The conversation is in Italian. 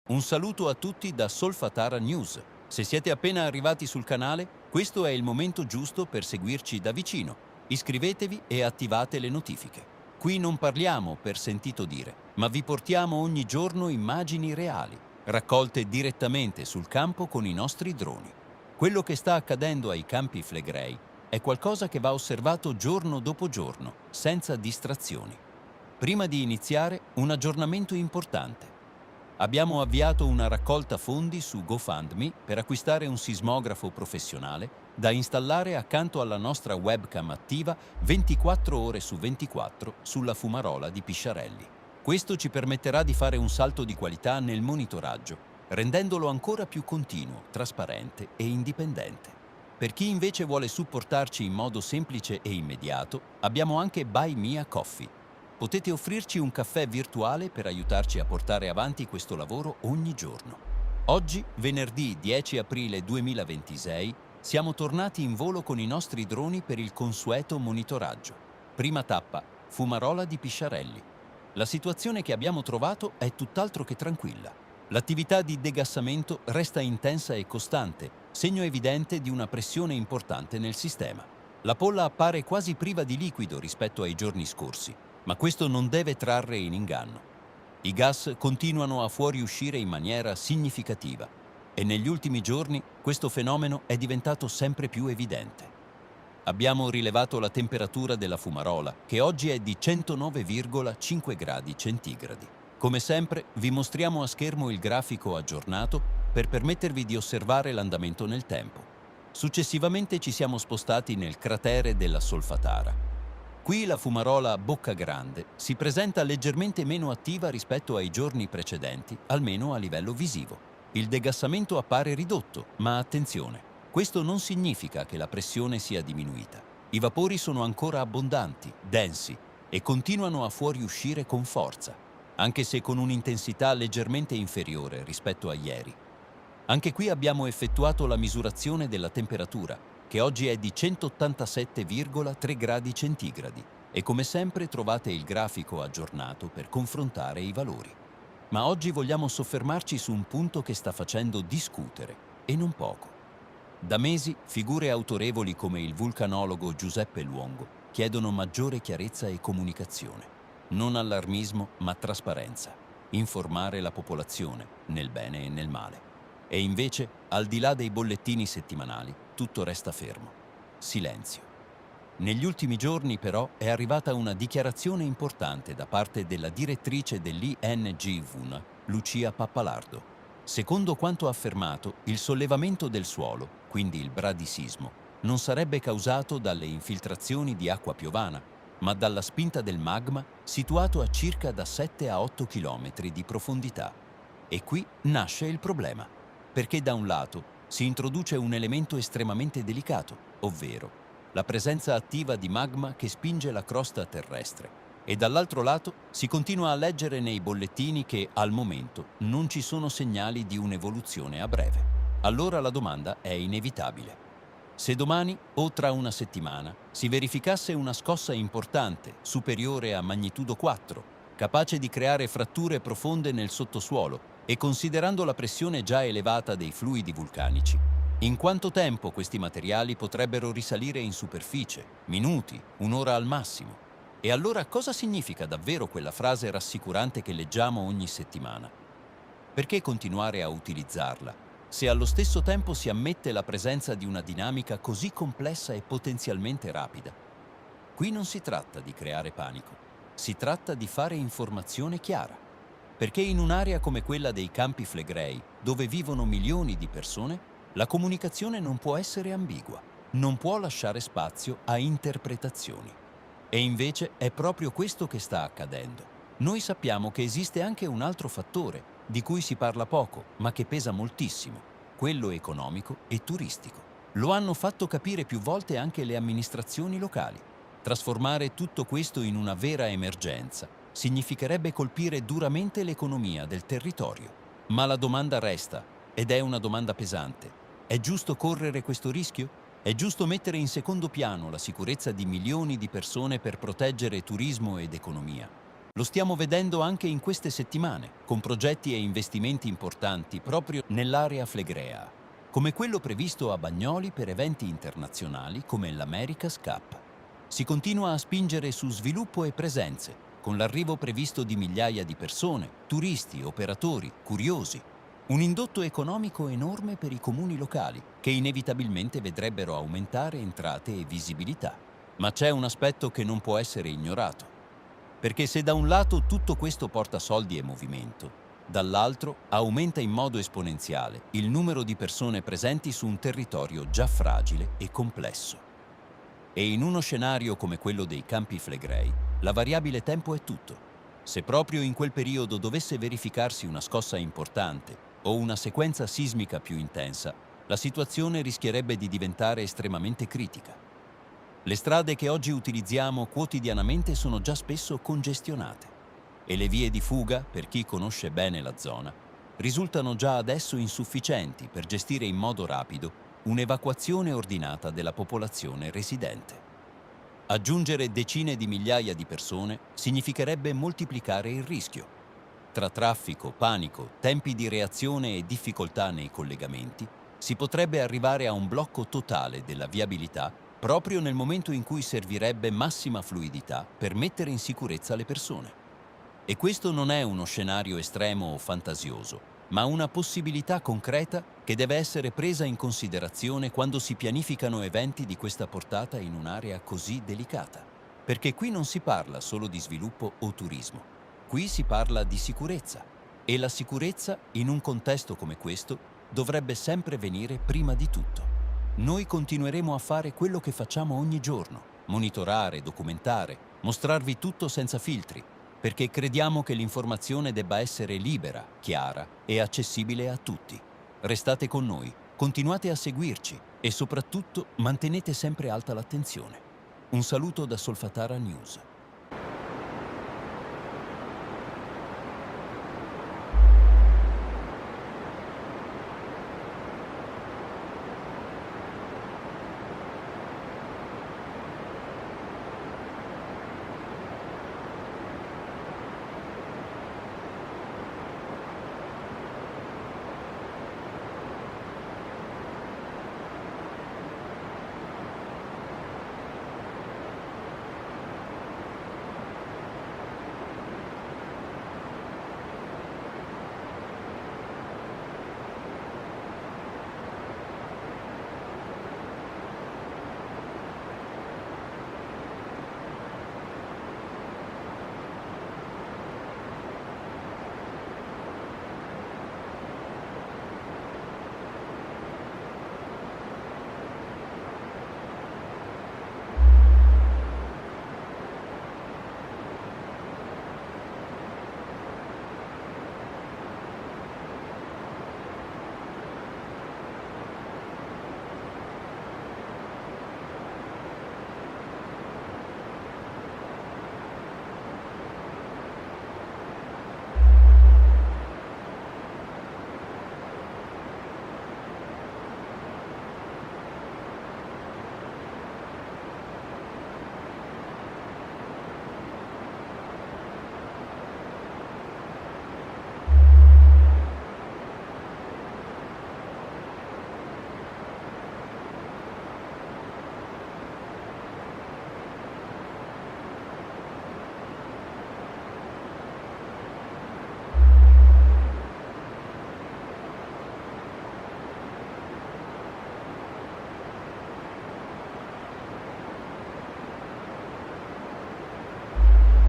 Un saluto a tutti da Solfatara News. Se siete appena arrivati sul canale, questo è il momento giusto per seguirci da vicino. Iscrivetevi e attivate le notifiche. Qui non parliamo per sentito dire, ma vi portiamo ogni giorno immagini reali, raccolte direttamente sul campo con i nostri droni. Quello che sta accadendo ai Campi Flegrei è qualcosa che va osservato giorno dopo giorno, senza distrazioni. Prima di iniziare, un aggiornamento importante. Abbiamo avviato una raccolta fondi su GoFundMe per acquistare un sismografo professionale da installare accanto alla nostra webcam attiva 24 ore su 24 sulla fumarola di Pisciarelli. Questo ci permetterà di fare un salto di qualità nel monitoraggio, rendendolo ancora più continuo, trasparente e indipendente. Per chi invece vuole supportarci in modo semplice e immediato, abbiamo anche Buy Me a Coffee. Potete offrirci un caffè virtuale per aiutarci a portare avanti questo lavoro ogni giorno. Oggi, venerdì 10 aprile 2026, siamo tornati in volo con i nostri droni per il consueto monitoraggio. Prima tappa, Fumarola di Pisciarelli. La situazione che abbiamo trovato è tutt'altro che tranquilla. L'attività di degassamento resta intensa e costante, segno evidente di una pressione importante nel sistema. La polla appare quasi priva di liquido rispetto ai giorni scorsi, ma questo non deve trarre in inganno. I gas continuano a fuoriuscire in maniera significativa e negli ultimi giorni questo fenomeno è diventato sempre più evidente. Abbiamo rilevato la temperatura della fumarola, che oggi è di 109,5 gradi centigradi. Come sempre, vi mostriamo a schermo il grafico aggiornato per permettervi di osservare l'andamento nel tempo. Successivamente ci siamo spostati nel cratere della Solfatara. Qui la fumarola Bocca Grande si presenta leggermente meno attiva rispetto ai giorni precedenti, almeno a livello visivo. Il degassamento appare ridotto, ma attenzione, questo non significa che la pressione sia diminuita. I vapori sono ancora abbondanti, densi e continuano a fuoriuscire con forza, anche se con un'intensità leggermente inferiore rispetto a ieri. Anche qui abbiamo effettuato la misurazione della temperatura, che oggi è di 187,3 gradi centigradi, e come sempre trovate il grafico aggiornato per confrontare i valori. Ma oggi vogliamo soffermarci su un punto che sta facendo discutere, e non poco. Da mesi, figure autorevoli come il vulcanologo Giuseppe Luongo chiedono maggiore chiarezza e comunicazione. Non allarmismo, ma trasparenza. Informare la popolazione, nel bene e nel male. E invece, al di là dei bollettini settimanali, tutto resta fermo. Silenzio. Negli ultimi giorni, però, è arrivata una dichiarazione importante da parte della direttrice dell'ING-VUN, Lucia Pappalardo. Secondo quanto affermato, il sollevamento del suolo, quindi il bradisismo, non sarebbe causato dalle infiltrazioni di acqua piovana, ma dalla spinta del magma situato a circa da 7 a 8 chilometri di profondità. E qui nasce il problema, perché da un lato si introduce un elemento estremamente delicato, ovvero la presenza attiva di magma che spinge la crosta terrestre, e dall'altro lato si continua a leggere nei bollettini che al momento non ci sono segnali di un'evoluzione a breve. Allora la domanda è inevitabile. Se domani o tra una settimana si verificasse una scossa importante, superiore a magnitudo 4, capace di creare fratture profonde nel sottosuolo e considerando la pressione già elevata dei fluidi vulcanici, in quanto tempo questi materiali potrebbero risalire in superficie? Minuti, un'ora al massimo? E allora cosa significa davvero quella frase rassicurante che leggiamo ogni settimana? Perché continuare a utilizzarla, se allo stesso tempo si ammette la presenza di una dinamica così complessa e potenzialmente rapida? Qui non si tratta di creare panico, si tratta di fare informazione chiara. Perché in un'area come quella dei Campi Flegrei, dove vivono milioni di persone, la comunicazione non può essere ambigua, non può lasciare spazio a interpretazioni. E invece è proprio questo che sta accadendo. Noi sappiamo che esiste anche un altro fattore, di cui si parla poco, ma che pesa moltissimo, quello economico e turistico. Lo hanno fatto capire più volte anche le amministrazioni locali. Trasformare tutto questo in una vera emergenza significherebbe colpire duramente l'economia del territorio. Ma la domanda resta, ed è una domanda pesante. È giusto correre questo rischio? È giusto mettere in secondo piano la sicurezza di milioni di persone per proteggere turismo ed economia? Lo stiamo vedendo anche in queste settimane, con progetti e investimenti importanti proprio nell'area flegrea, come quello previsto a Bagnoli per eventi internazionali come l'America's Cup. Si continua a spingere su sviluppo e presenze, con l'arrivo previsto di migliaia di persone, turisti, operatori, curiosi. Un indotto economico enorme per i comuni locali, che inevitabilmente vedrebbero aumentare entrate e visibilità. Ma c'è un aspetto che non può essere ignorato. Perché se da un lato tutto questo porta soldi e movimento, dall'altro aumenta in modo esponenziale il numero di persone presenti su un territorio già fragile e complesso. E in uno scenario come quello dei Campi Flegrei, la variabile tempo è tutto. Se proprio in quel periodo dovesse verificarsi una scossa importante o una sequenza sismica più intensa, la situazione rischierebbe di diventare estremamente critica. Le strade che oggi utilizziamo quotidianamente sono già spesso congestionate e le vie di fuga, per chi conosce bene la zona, risultano già adesso insufficienti per gestire in modo rapido un'evacuazione ordinata della popolazione residente. Aggiungere decine di migliaia di persone significherebbe moltiplicare il rischio. Tra traffico, panico, tempi di reazione e difficoltà nei collegamenti, si potrebbe arrivare a un blocco totale della viabilità proprio nel momento in cui servirebbe massima fluidità per mettere in sicurezza le persone. E questo non è uno scenario estremo o fantasioso, ma una possibilità concreta che deve essere presa in considerazione quando si pianificano eventi di questa portata in un'area così delicata. Perché qui non si parla solo di sviluppo o turismo, qui si parla di sicurezza. E la sicurezza, in un contesto come questo, dovrebbe sempre venire prima di tutto. Noi continueremo a fare quello che facciamo ogni giorno, monitorare, documentare, mostrarvi tutto senza filtri, perché crediamo che l'informazione debba essere libera, chiara e accessibile a tutti. Restate con noi, continuate a seguirci e soprattutto mantenete sempre alta l'attenzione. Un saluto da Solfatara News.